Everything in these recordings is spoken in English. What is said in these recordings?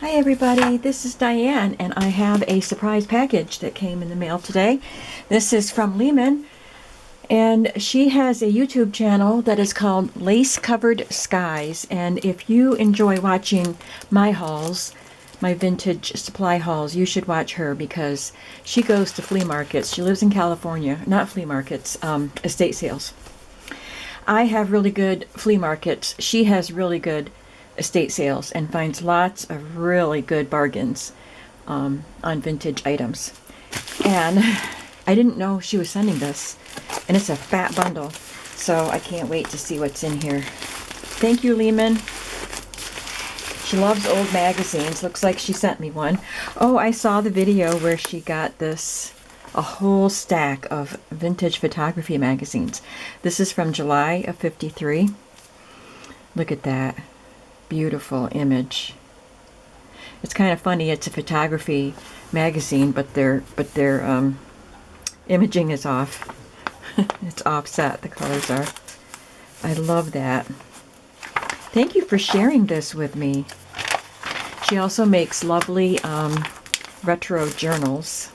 Hi everybody, this is Diane and I have a surprise package that came in the mail today. This is from Leminh and she has a YouTube channel that is called Lace Covered Skies, and if you enjoy watching my hauls, my vintage supply hauls, you should watch her because she goes to flea markets. She lives in California, not flea markets, estate sales. I have really good flea markets. She has really good estate sales and finds lots of really good bargains on vintage items. And I didn't know she was sending this, and it's a fat bundle, so I can't wait to see what's in here. Thank you, Leminh. She loves old magazines. Looks like she sent me one. Oh, I saw the video where she got this, a whole stack of vintage photography magazines. This is from July of '53. Look at that. Beautiful image. It's kind of funny. It's a photography magazine, but their imaging is off. It's offset. The colors are. I love that. Thank you for sharing this with me. She also makes lovely retro journals.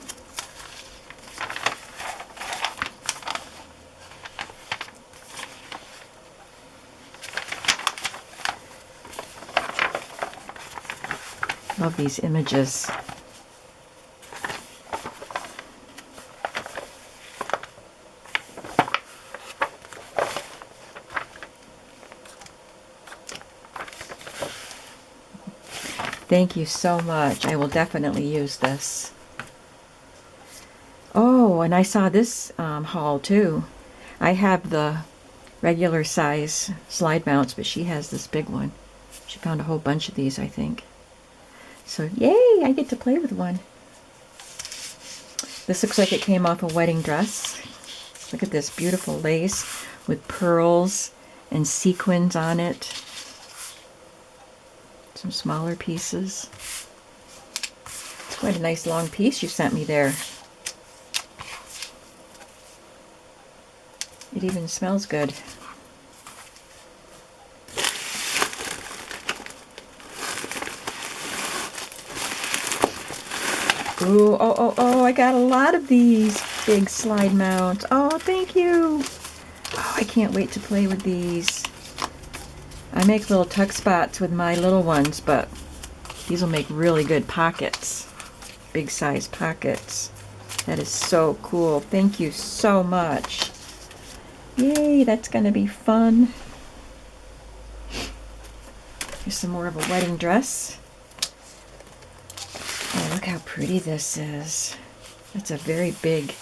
Love these images. Thank you so much. I will definitely use this. Oh, and I saw this haul too. I have the regular size slide mounts, but she has this big one. She found a whole bunch of these, I think. So yay, I get to play with one. This looks like it came off a wedding dress. Look at this beautiful lace with pearls and sequins on it. Some smaller pieces. It's quite a nice long piece you sent me there. It even smells good. Ooh, oh, I got a lot of these big slide mounts. Oh, thank you. Oh, I can't wait to play with these. I make little tuck spots with my little ones, but these will make really good pockets. Big size pockets. That is so cool. Thank you so much. Yay, that's going to be fun. Here's some more of a wedding dress. Oh, look how pretty this is. That's a very big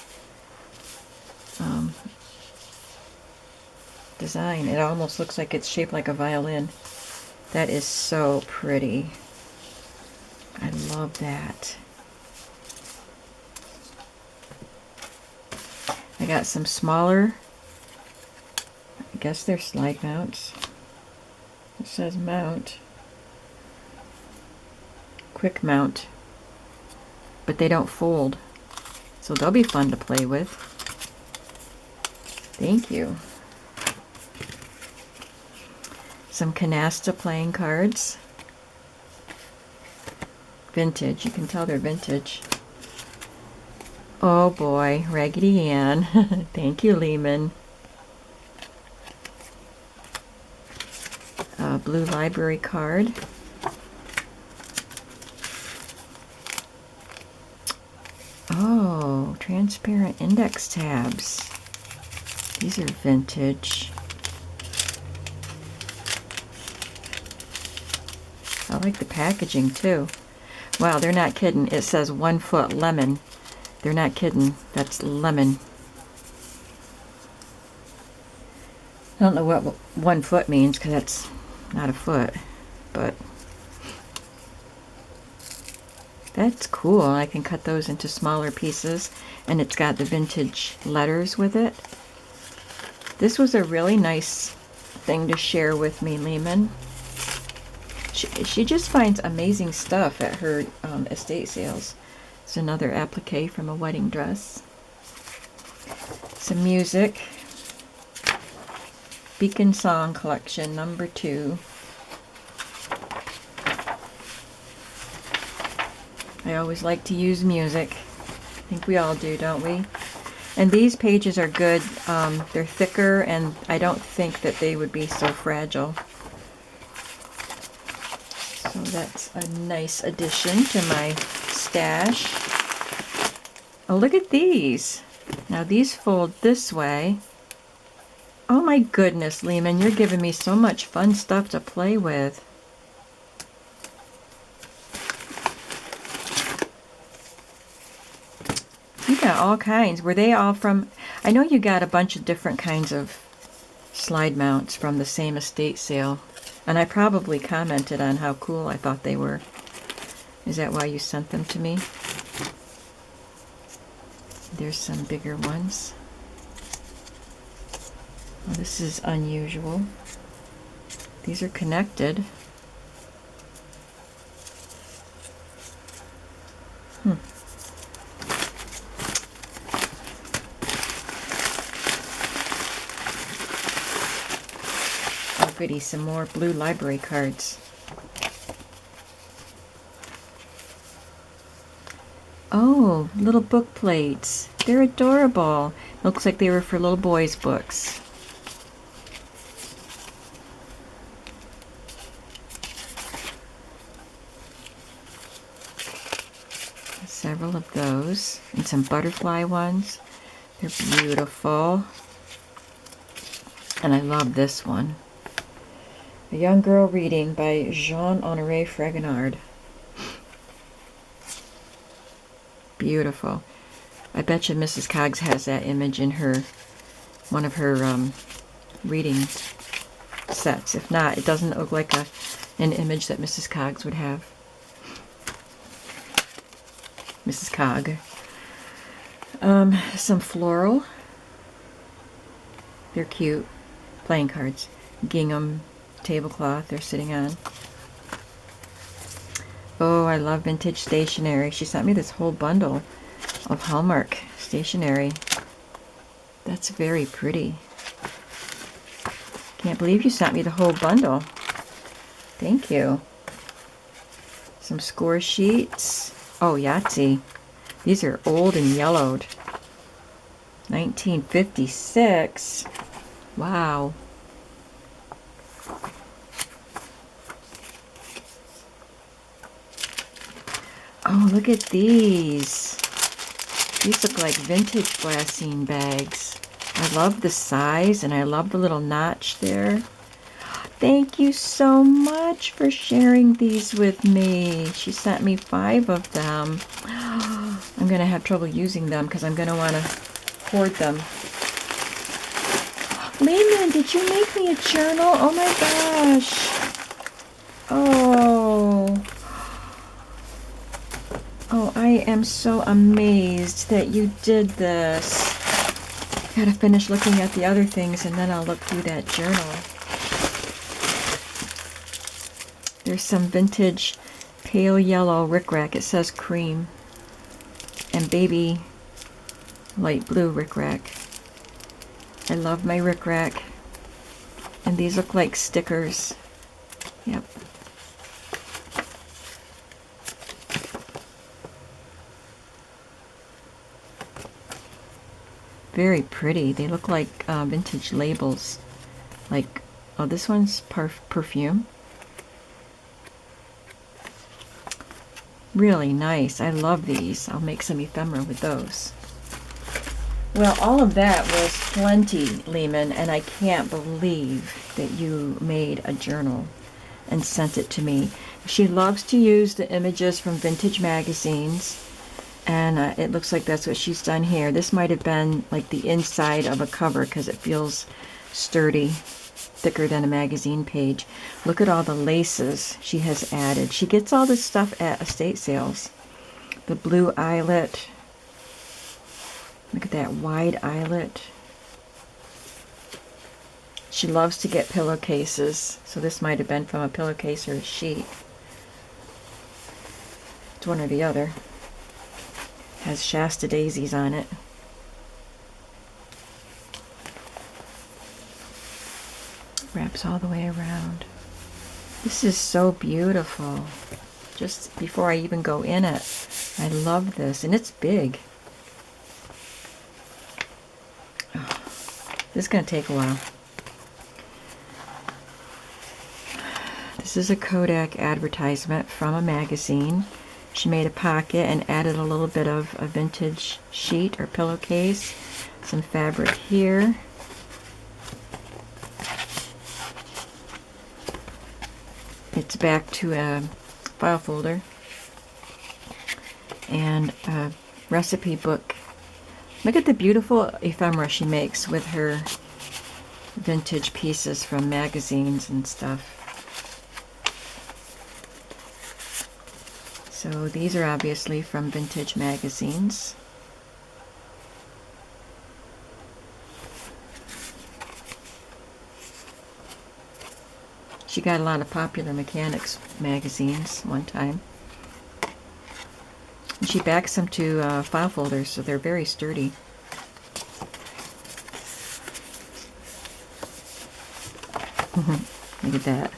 design. It almost looks like it's shaped like a violin. That is so pretty. I love that. I got some smaller, I guess they're slide mounts. It says mount. Quick mount. But they don't fold. So they'll be fun to play with. Thank you. Some canasta playing cards. Vintage. You can tell they're vintage. Oh boy, Raggedy Ann. Thank you, Leminh. A blue library card. Oh, transparent index tabs. These are vintage. I like the packaging too. Wow, they're not kidding. It says 1 foot lemon. They're not kidding. That's lemon. I don't know what 1 foot means because that's not a foot, but that's cool. I can cut those into smaller pieces, and it's got the vintage letters with it. This was a really nice thing to share with me, Leminh. She just finds amazing stuff at her estate sales. It's another applique from a wedding dress. Some music. Beacon Song Collection, #2. I always like to use music. I think we all do, don't we? And these pages are good. They're thicker, and I don't think that they would be so fragile. So that's a nice addition to my stash. Oh, look at these. Now these fold this way. Oh my goodness, Leminh, you're giving me so much fun stuff to play with. You got all kinds. Were they all from... I know you got a bunch of different kinds of slide mounts from the same estate sale. And I probably commented on how cool I thought they were. Is that why you sent them to me? There's some bigger ones. Well, this is unusual. These are connected. Oh goody, some more blue library cards. Oh, little book plates. They're adorable. Looks like they were for little boys' books. Several of those. And some butterfly ones. They're beautiful. And I love this one. A Young Girl Reading by Jean-Honoré Fragonard. Beautiful. I bet you Mrs. Coggs has that image in her, one of her reading sets. If not, it doesn't look like an image that Mrs. Coggs would have. Mrs. Cogg. Some floral. They're cute. Playing cards. Gingham tablecloth they're sitting on. Oh, I love vintage stationery. She sent me this whole bundle of Hallmark stationery. That's very pretty. Can't believe you sent me the whole bundle. Thank you. Some score sheets. Oh, Yahtzee. These are old and yellowed. 1956. Wow. Oh, look at these. These look like vintage glassine bags. I love the size, and I love the little notch there. Thank you so much for sharing these with me. She sent me 5 of them. I'm going to have trouble using them because I'm going to want to hoard them. Leminh, did you make me a journal? Oh my gosh. Oh. Oh, I am so amazed that you did this. Gotta finish looking at the other things and then I'll look through that journal. There's some vintage pale yellow rickrack. It says cream. And baby light blue rickrack. I love my rickrack. And these look like stickers. Yep. Very pretty. They look like vintage labels. Like, oh, this one's perfume. Really nice. I love these. I'll make some ephemera with those. Well, all of that was plenty, Leminh, and I can't believe that you made a journal and sent it to me. She loves to use the images from vintage magazines, and it looks like that's what she's done here. This might have been like the inside of a cover because it feels sturdy, thicker than a magazine page. Look at all the laces she has added. She gets all this stuff at estate sales. The blue eyelet. Look at that wide eyelet. She loves to get pillowcases, so this might have been from a pillowcase or a sheet. It's one or the other. Has Shasta daisies on it. Wraps all the way around. This is so beautiful. just before I even go in it. I love this, and it's big. Oh, this is going to take a while. This is a Kodak advertisement from a magazine. She made a pocket and added a little bit of a vintage sheet or pillowcase. Some fabric here. It's back to a file folder and a recipe book. Look at the beautiful ephemera she makes with her vintage pieces from magazines and stuff. So these are obviously from vintage magazines. She got a lot of Popular Mechanics magazines one time. And she backs them to file folders, so they're very sturdy. Look at that.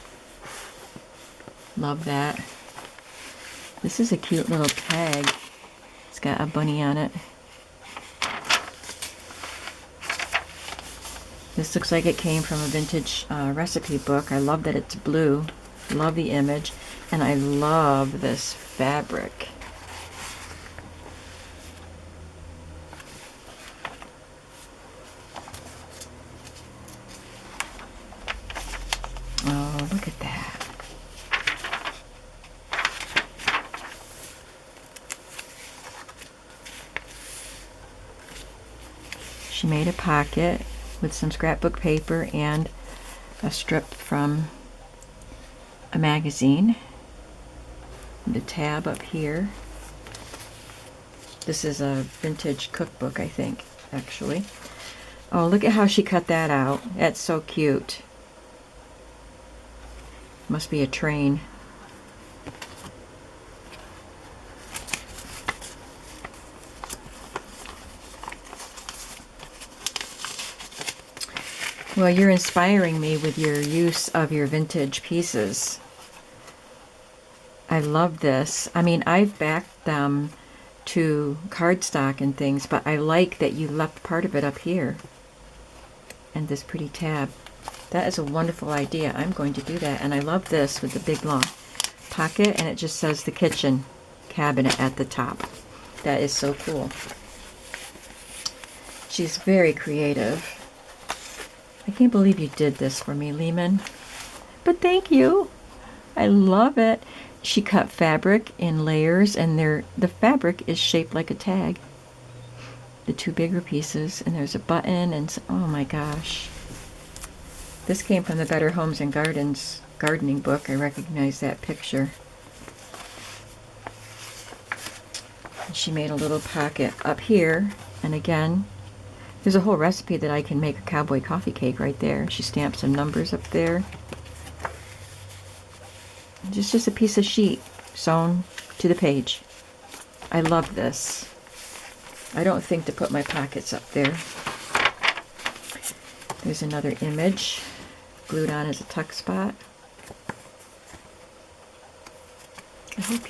Love that. This is a cute little tag. It's got a bunny on it. This looks like it came from a vintage recipe book. I love that it's blue. Love the image. And I love this fabric. Oh, look at that. She made a pocket with some scrapbook paper and a strip from a magazine. And a tab up here. This is a vintage cookbook, I think, actually. Oh, look at how she cut that out. That's so cute. Must be a train. Well, you're inspiring me with your use of your vintage pieces. I love this. I mean, I've backed them to cardstock and things, but I like that you left part of it up here. And this pretty tab. That is a wonderful idea. I'm going to do that. And I love this with the big long pocket, and it just says the kitchen cabinet at the top. That is so cool. She's very creative. I can't believe you did this for me, Leminh. But thank you. I love it. She cut fabric in layers, and the fabric is shaped like a tag. The two bigger pieces, and there's a button, and oh my gosh. This came from the Better Homes and Gardens gardening book. I recognize that picture. And she made a little pocket up here, and again, there's a whole recipe that I can make a cowboy coffee cake right there. She stamped some numbers up there. Just a piece of sheet sewn to the page. I love this. I don't think to put my pockets up there. There's another image glued on as a tuck spot. I hope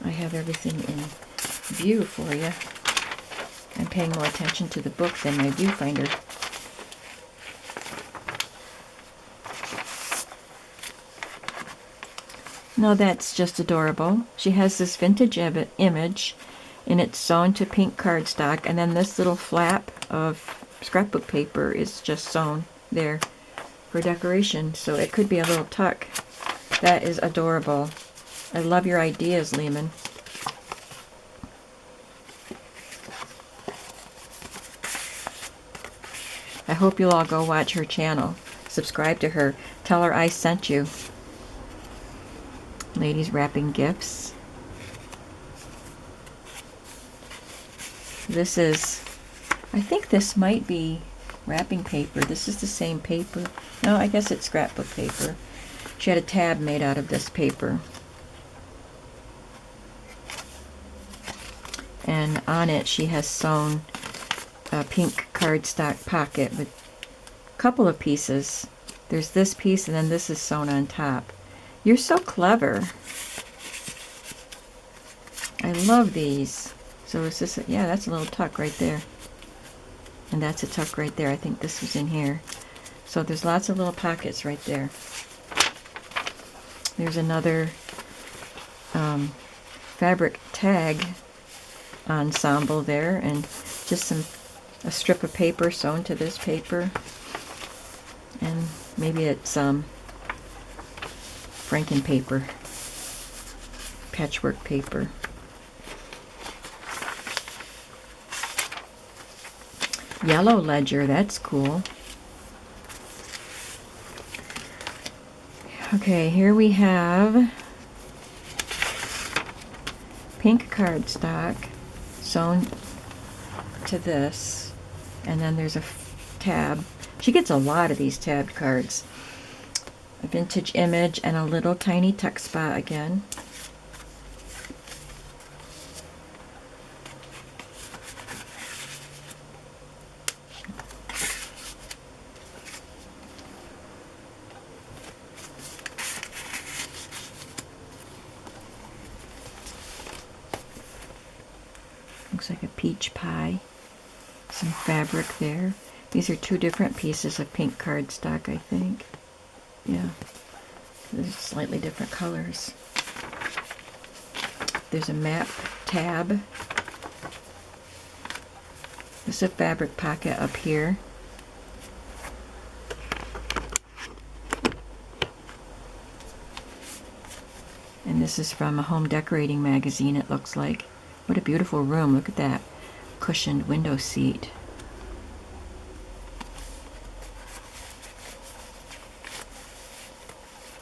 I have everything in view for you. I'm paying more attention to the book than my viewfinder. No, that's just adorable. She has this vintage image, and it's sewn to pink cardstock, and then this little flap of scrapbook paper is just sewn there for decoration, so it could be a little tuck. That is adorable. I love your ideas, Leminh. I hope you'll all go watch her channel. Subscribe to her. Tell her I sent you. Ladies wrapping gifts. This is, I think this might be wrapping paper. This is the same paper. No, I guess it's scrapbook paper. She had a tab made out of this paper. And on it she has sewn a pink cardstock pocket with a couple of pieces. There's this piece, and then this is sewn on top. You're so clever. I love these. So is this, yeah, that's a little tuck right there. And that's a tuck right there. I think this was in here. So there's lots of little pockets right there. There's another fabric tag ensemble there, and just a strip of paper sewn to this paper. And maybe it's Franken paper, patchwork paper. Yellow ledger, that's cool. Okay, here we have pink cardstock sewn to this, and then there's a tab. She gets a lot of these tabbed cards. A vintage image and a little tiny tuck spot again. Looks like a peach pie. Some fabric there. These are two different pieces of pink cardstock, I think. Yeah, there's slightly different colors. There's a map tab. There's a fabric pocket up here. And this is from a home decorating magazine, it looks like. What a beautiful room. Look at that cushioned window seat.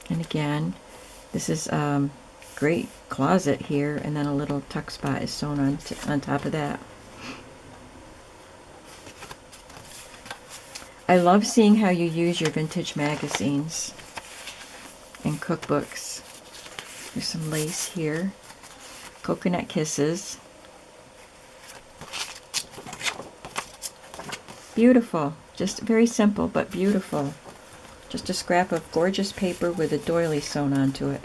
And again, this is great closet here, and then a little tuck spot is sewn on top of that. I love seeing how you use your vintage magazines and cookbooks. There's some lace here. Coconut Kisses. Beautiful. Just very simple, but beautiful. Just a scrap of gorgeous paper with a doily sewn onto it.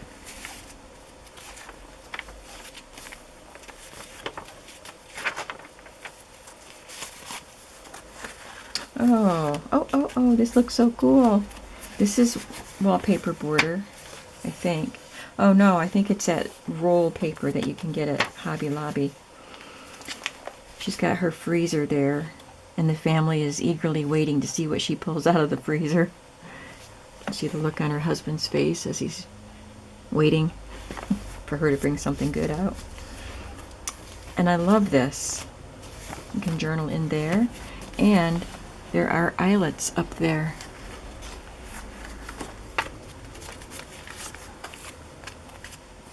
Oh, this looks so cool. This is wallpaper border, I think. Oh no, I think it's that roll paper that you can get at Hobby Lobby. She's got her freezer there, and the family is eagerly waiting to see what she pulls out of the freezer. You can see the look on her husband's face as he's waiting for her to bring something good out. And I love this. You can journal in there, and there are eyelets up there.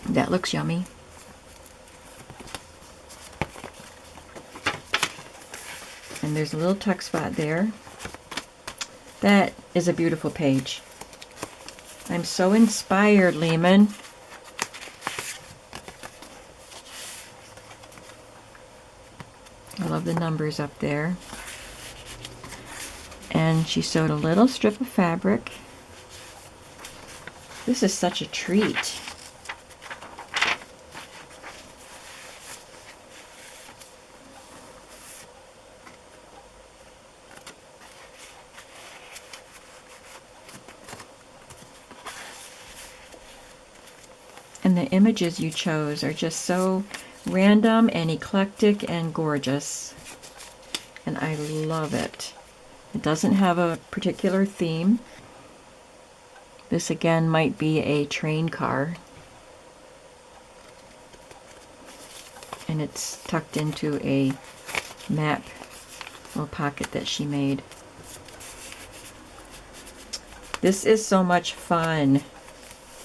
That looks yummy. And there's a little tuck spot there. That is a beautiful page. I'm so inspired, Leminh. I love the numbers up there. And she sewed a little strip of fabric. This is such a treat. And the images you chose are just so random and eclectic and gorgeous. And I love it. It doesn't have a particular theme. This again might be a train car. And it's tucked into a map little pocket that she made. This is so much fun.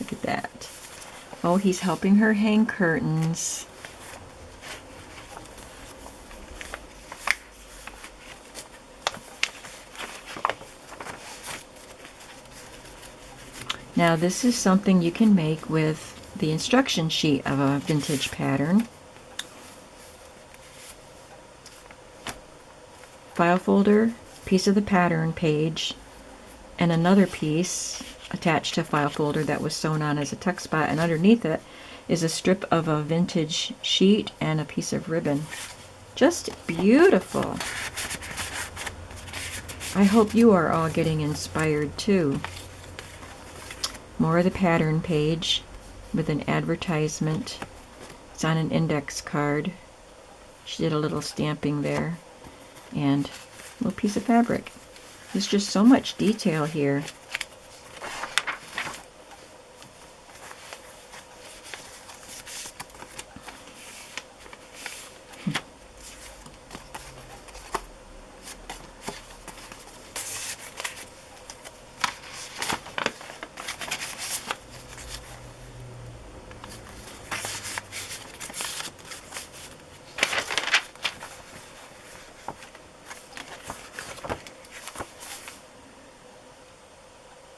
Look at that. Oh, he's helping her hang curtains. Now this is something you can make with the instruction sheet of a vintage pattern. File folder, piece of the pattern page, and another piece attached to a file folder that was sewn on as a tuck spot, and underneath it is a strip of a vintage sheet and a piece of ribbon. Just beautiful. I hope you are all getting inspired too. More of the pattern page with an advertisement. It's on an index card. She did a little stamping there. And a little piece of fabric. There's just so much detail here.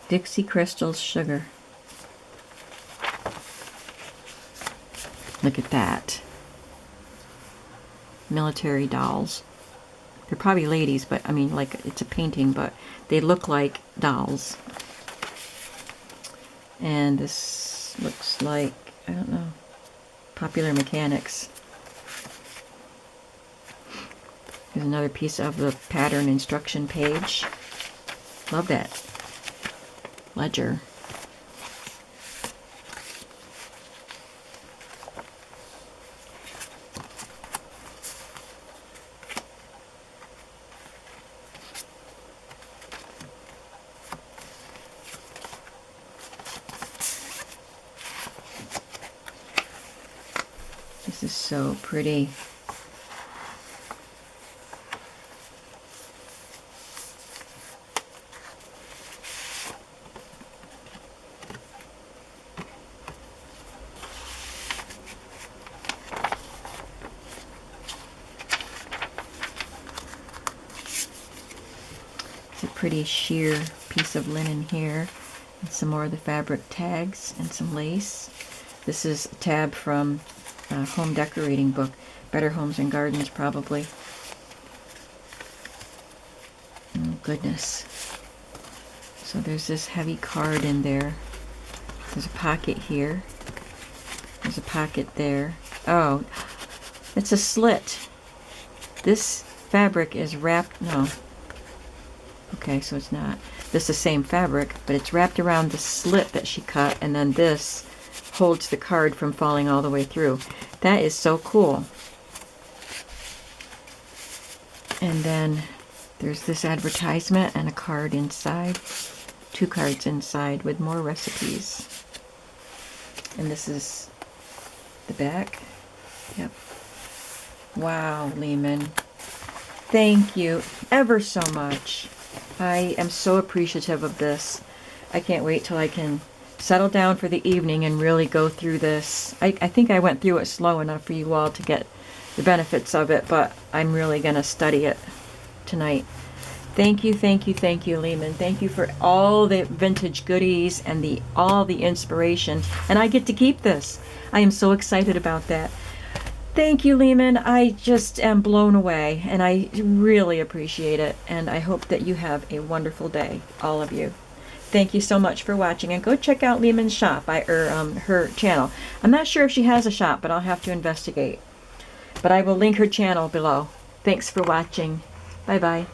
Dixie Crystals Sugar. Look at that. Military dolls. They're probably ladies, but I mean, like, it's a painting, but they look like dolls. And this looks like, I don't know, Popular Mechanics. Here's another piece of the pattern instruction page. Love that ledger. This is so pretty. It's a pretty sheer piece of linen here, and some more of the fabric tags and some lace. This is a tab from a home decorating book, Better Homes and Gardens, probably. Oh goodness. So there's this heavy card in there. There's a pocket here. There's a pocket there. Oh, it's a slit. This fabric is wrapped, no. Okay, so it's not. This is the same fabric, but it's wrapped around the slit that she cut, and then this holds the card from falling all the way through. That is so cool. And then there's this advertisement and a card inside. 2 cards inside with more recipes. And this is the back. Yep. Wow, Leminh. Thank you ever so much. I am so appreciative of this. I can't wait till I can settle down for the evening and really go through this. I think I went through it slow enough for you all to get the benefits of it, but I'm really going to study it tonight. Thank you, thank you, thank you, Leminh. Thank you for all the vintage goodies and all the inspiration. And I get to keep this. I am so excited about that. Thank you, Leminh. I just am blown away, and I really appreciate it. And I hope that you have a wonderful day, all of you. Thank you so much for watching, and go check out Leminh's shop, her channel. I'm not sure if she has a shop, but I'll have to investigate. But I will link her channel below. Thanks for watching. Bye-bye.